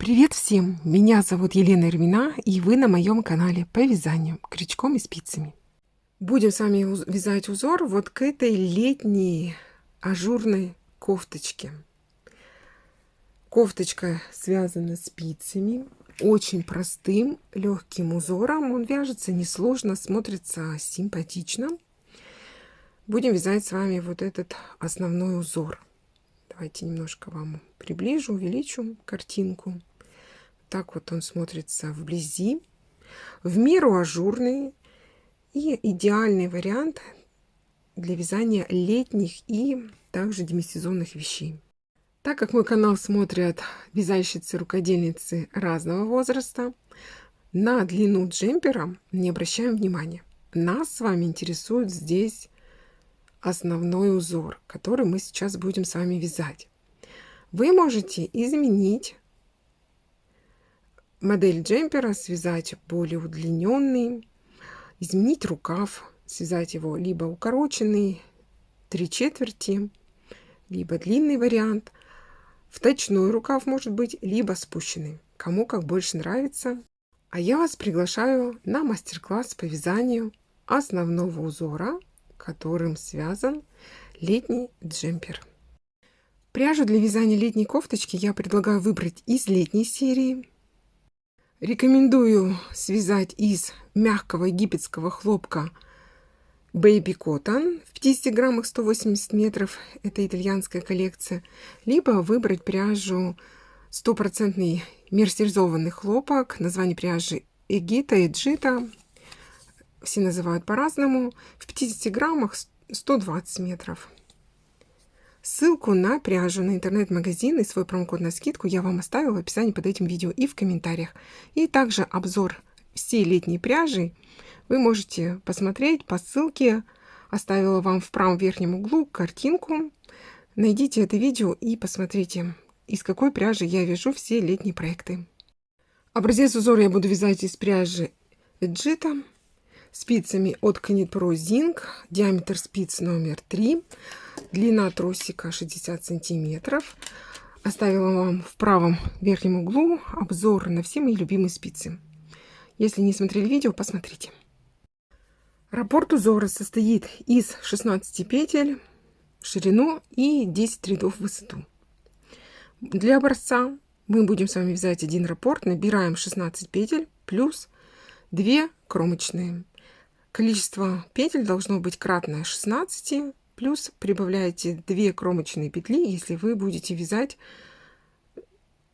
Привет всем! Меня зовут Елена Ирмина, и вы на моем канале по вязанию крючком и спицами. Будем с вами вязать узор вот к этой летней ажурной кофточке. Кофточка связана спицами, очень простым, легким узором. Он вяжется несложно, смотрится симпатично. Будем вязать с вами вот этот основной узор. Давайте немножко вам приближу, увеличу картинку. Так вот он смотрится вблизи. В меру ажурный и идеальный вариант для вязания летних и также демисезонных вещей. Так как мой канал смотрят вязальщицы, рукодельницы разного возраста, на длину джемпера не обращаем внимания. Нас с вами интересует здесь основной узор, который мы сейчас будем с вами вязать. Вы можете изменить модель джемпера, связать более удлиненный, изменить рукав, связать его либо укороченный 3/4, либо длинный вариант. Вточной рукав может быть, либо спущенный. Кому как больше нравится. А я вас приглашаю на мастер-класс по вязанию основного узора, которым связан летний джемпер. Пряжу для вязания летней кофточки я предлагаю выбрать из летней серии. Рекомендую связать из мягкого египетского хлопка Baby Cotton в 50 граммах 180 метров. Это итальянская коллекция. Либо выбрать пряжу 100% мерсеризованный хлопок. Название пряжи Эгита, Эджита. Все называют по-разному. В 50 граммах 120 метров. Ссылку на пряжу, на интернет-магазин и свой промокод на скидку я вам оставила в описании под этим видео и в комментариях. И также обзор всей летней пряжи вы можете посмотреть по ссылке. Оставила вам в правом верхнем углу картинку. Найдите это видео и посмотрите, из какой пряжи я вяжу все летние проекты. Образец узора я буду вязать из пряжи Эджита спицами от Knit-Pro Zinc, диаметр спиц номер 3, длина тросика 60 сантиметров. Оставила вам в правом верхнем углу обзор на все мои любимые спицы. Если не смотрели видео, посмотрите. Раппорт узора состоит из 16 петель в ширину и 10 рядов в высоту. Для образца мы будем с вами вязать один раппорт, набираем 16 петель плюс 2 кромочные. Количество петель должно быть кратное 16, плюс прибавляете 2 кромочные петли, если вы будете вязать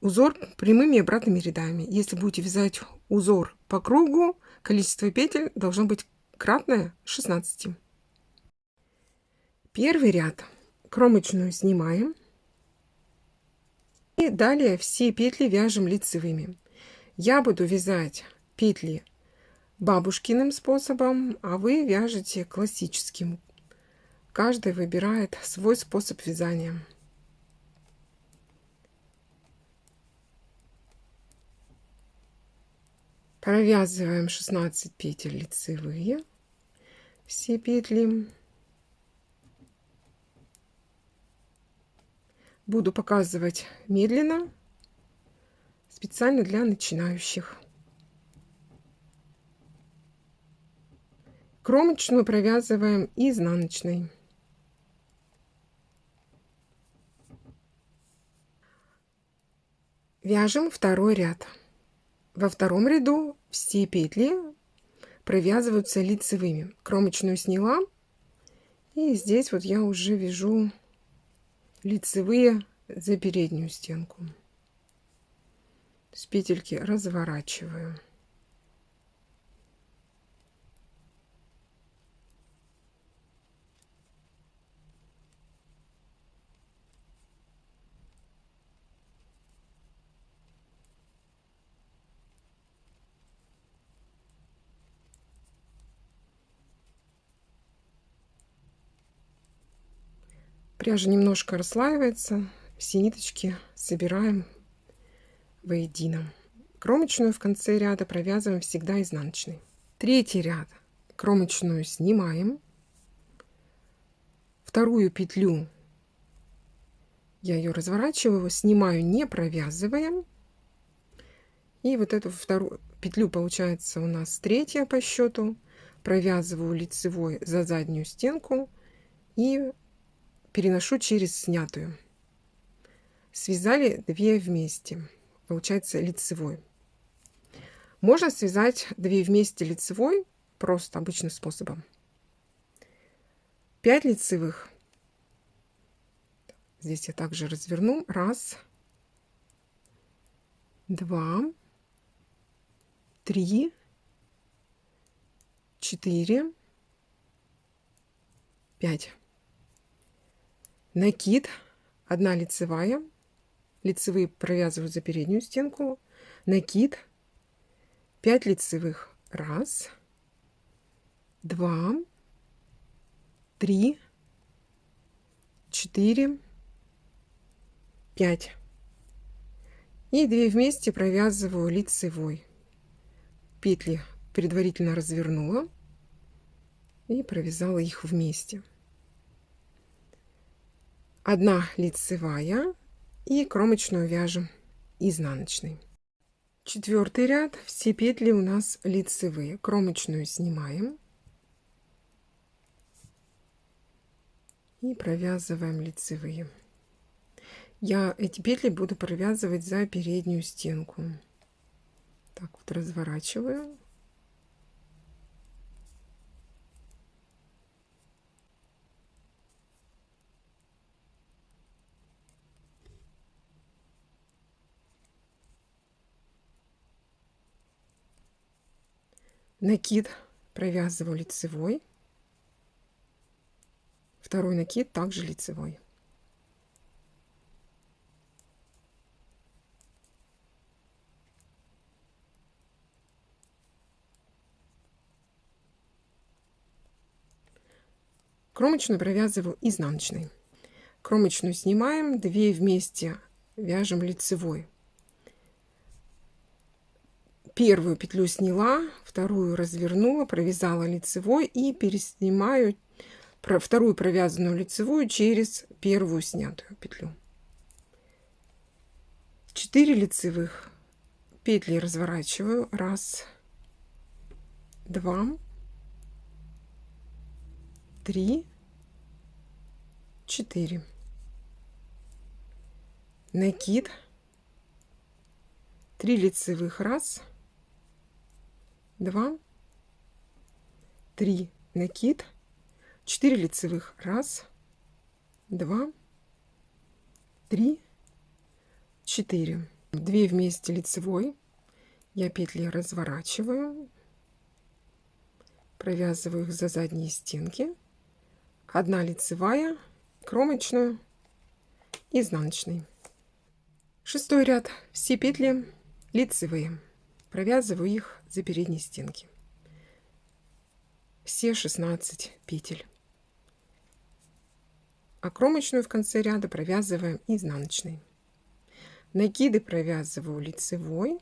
узор прямыми и обратными рядами. Если будете вязать узор по кругу, количество петель должно быть кратное 16. Первый ряд кромочную снимаем. И далее все петли вяжем лицевыми. Я буду вязать петли бабушкиным способом, а вы вяжете классическим. Каждый выбирает свой способ вязания. Провязываем 16 петель лицевые, все петли. Буду показывать медленно, специально для начинающих. Кромочную провязываем изнаночной. Вяжем второй ряд. Во втором ряду все петли провязываются лицевыми. Кромочную сняла, и здесь вот я уже вяжу лицевые за переднюю стенку. С петельки разворачиваю. Пряжа немножко расслаивается, все ниточки собираем воедино. Кромочную в конце ряда провязываем всегда изнаночной. Третий ряд. Кромочную снимаем. Вторую петлю я ее разворачиваю, снимаю, не провязывая. И вот эту вторую петлю, получается, у нас третья по счету. Провязываю лицевой за заднюю стенку и переношу через снятую. Связали 2 вместе. Получается лицевой. Можно связать 2 вместе лицевой просто обычным способом. 5 лицевых. Здесь я также разверну. 1, 2, 3, 4, 5. Накид. 1 лицевая. Лицевые провязываю за переднюю стенку. Накид. 5 лицевых. 1, 2, 3, 4, 5. И 2 вместе провязываю лицевой. Петли предварительно развернула и провязала их вместе. 1 лицевая и кромочную вяжем изнаночной. 4-й ряд. Все петли у нас лицевые. Кромочную снимаем и провязываем лицевые. Я эти петли буду провязывать за переднюю стенку. Так вот разворачиваю. Накид провязываю лицевой. Второй накид также лицевой. Кромочную провязываю изнаночной. Кромочную снимаем, 2 вместе вяжем лицевой. Первую петлю сняла, вторую развернула, провязала лицевой и переснимаю вторую провязанную лицевую через первую снятую петлю. 4 лицевых петли разворачиваю. 1, 2, 3, 4. Накид. 3 лицевых. 1, 2, 3. Накид. 4 лицевых. 1, 2, 3, 4. 2 вместе лицевой. Я петли разворачиваю. Провязываю их за задние стенки. 1 лицевая, кромочную, изнаночной. 6-й ряд. Все петли лицевые. Провязываю их за передние стенки. Все 16 петель. А кромочную в конце ряда провязываем изнаночной. Накиды провязываю лицевой.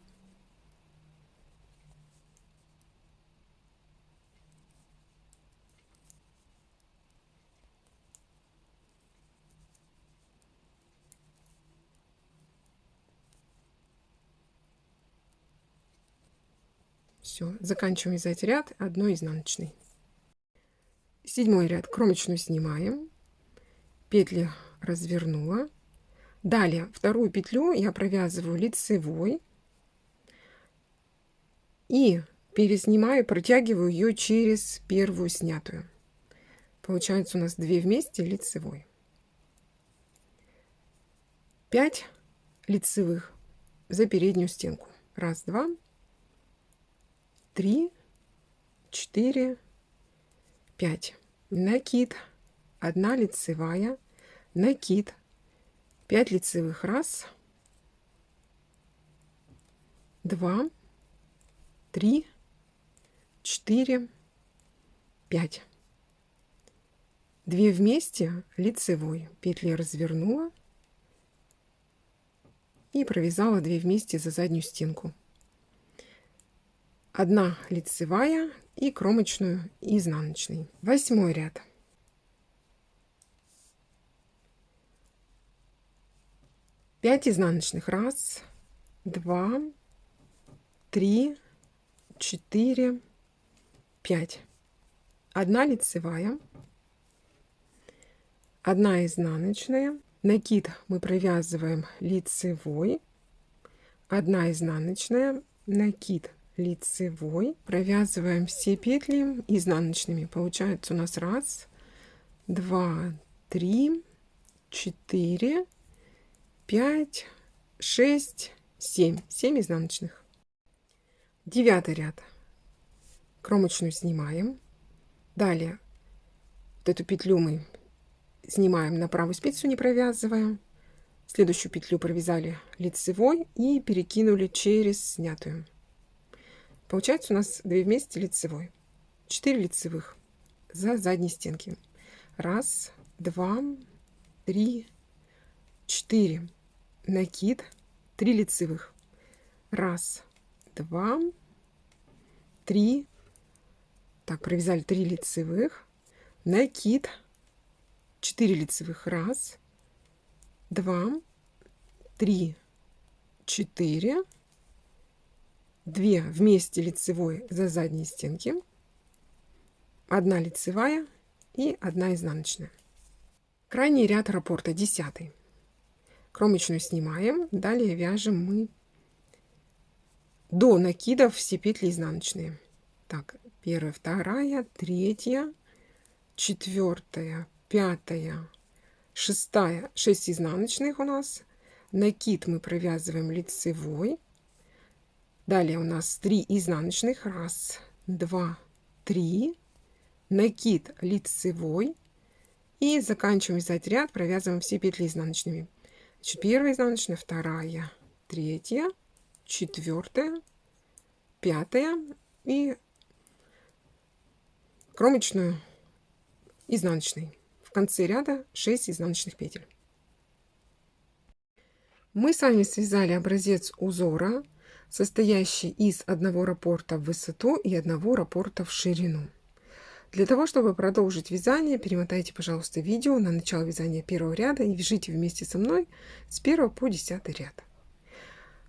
Все, заканчиваем вязать ряд 1 изнаночной. 7-й ряд. Кромочную снимаем. Петли развернула. Далее вторую петлю я провязываю лицевой и переснимаю, протягиваю ее через первую снятую. Получается у нас 2 вместе лицевой. 5 лицевых за переднюю стенку. 1, 2, 3, 4, 5. Накид. 1 лицевая. Накид. 5 лицевых. 1, 2, 3, 4, 5. 2 вместе лицевой. Петли развернула и провязала 2 вместе за заднюю стенку. 1 лицевая и кромочную изнаночной. 8-й ряд. 5 изнаночных. 1, 2, 3, 4, 5. 1 лицевая, 1 изнаночная. Накид мы провязываем лицевой, 1 изнаночная, накид лицевой. Провязываем все петли изнаночными. Получается у нас 1, 2, 3, 4, 5, 6, 7. 7 изнаночных. 9 ряд. Кромочную снимаем. Далее вот эту петлю мы снимаем на правую спицу, не провязывая. Следующую петлю провязали лицевой и перекинули через снятую. Получается у нас 2 вместе лицевой. 4 лицевых за задней стенки. 1, 2, 3, 4. Накид, 3 лицевых. 1, 2, 3. Так, провязали 3 лицевых. Накид, 4 лицевых. 1, 2, 3, 4. 2 вместе лицевой за задние стенки. 1 лицевая и 1 изнаночная. Крайний ряд раппорта 10. Кромочную снимаем. Далее вяжем мы до накидов все петли изнаночные. Так, 1, 2, 3, 4, 5, 6. 6 изнаночных у нас. Накид мы провязываем лицевой. Далее у нас 3 изнаночных. 1, 2, 3. Накид лицевой. И заканчиваем вязать ряд, провязываем все петли изнаночными. Значит, 1 изнаночная, 2, 3, 4, 5 и кромочную изнаночной. В конце ряда 6 изнаночных петель. Мы с вами связали образец узора, состоящий из 1 раппорта в высоту и 1 раппорта в ширину. Для того, чтобы продолжить вязание, перемотайте, пожалуйста, видео на начало вязания 1 ряда и вяжите вместе со мной с 1 по 10 ряд.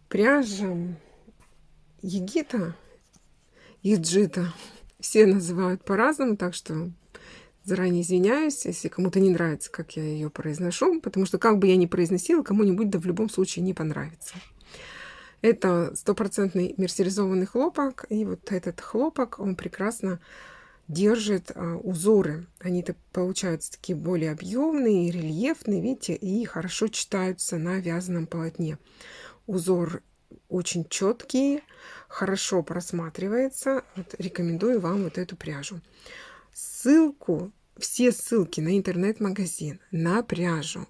Пряжа Егита, Иджита, все называют по-разному, так что заранее извиняюсь, если кому-то не нравится, как я ее произношу, потому что как бы я ни произносила, кому-нибудь да в любом случае не понравится. Это 100% мерсеризованный хлопок, и вот этот хлопок, он прекрасно держит узоры. Они получаются такие более объемные, рельефные, видите, и хорошо читаются на вязаном полотне. Узор очень четкий, хорошо просматривается. Вот, рекомендую вам вот эту пряжу. Все ссылки на интернет-магазин, на пряжу,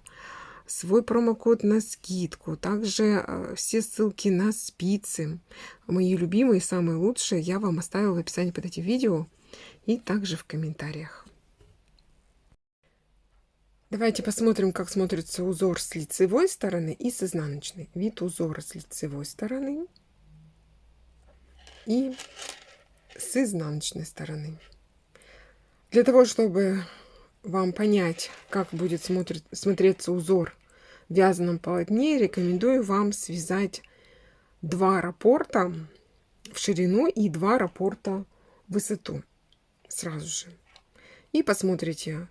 свой промокод на скидку, также все ссылки на спицы, мои любимые, самые лучшие, я вам оставила в описании под этим видео и также в комментариях. Давайте посмотрим, как смотрится узор с лицевой стороны и с изнаночной. Вид узора с лицевой стороны и с изнаночной стороны. Для того, чтобы вам понять, как будет смотреться узор в вязаном полотне, рекомендую вам связать 2 раппорта в ширину и 2 раппорта в высоту сразу же. И посмотрите,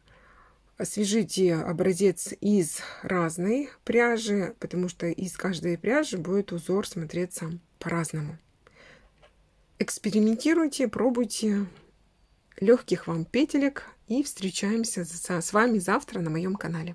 свяжите образец из разной пряжи, потому что из каждой пряжи будет узор смотреться по-разному. Экспериментируйте, пробуйте. Легких вам петелек и встречаемся с вами завтра на моем канале.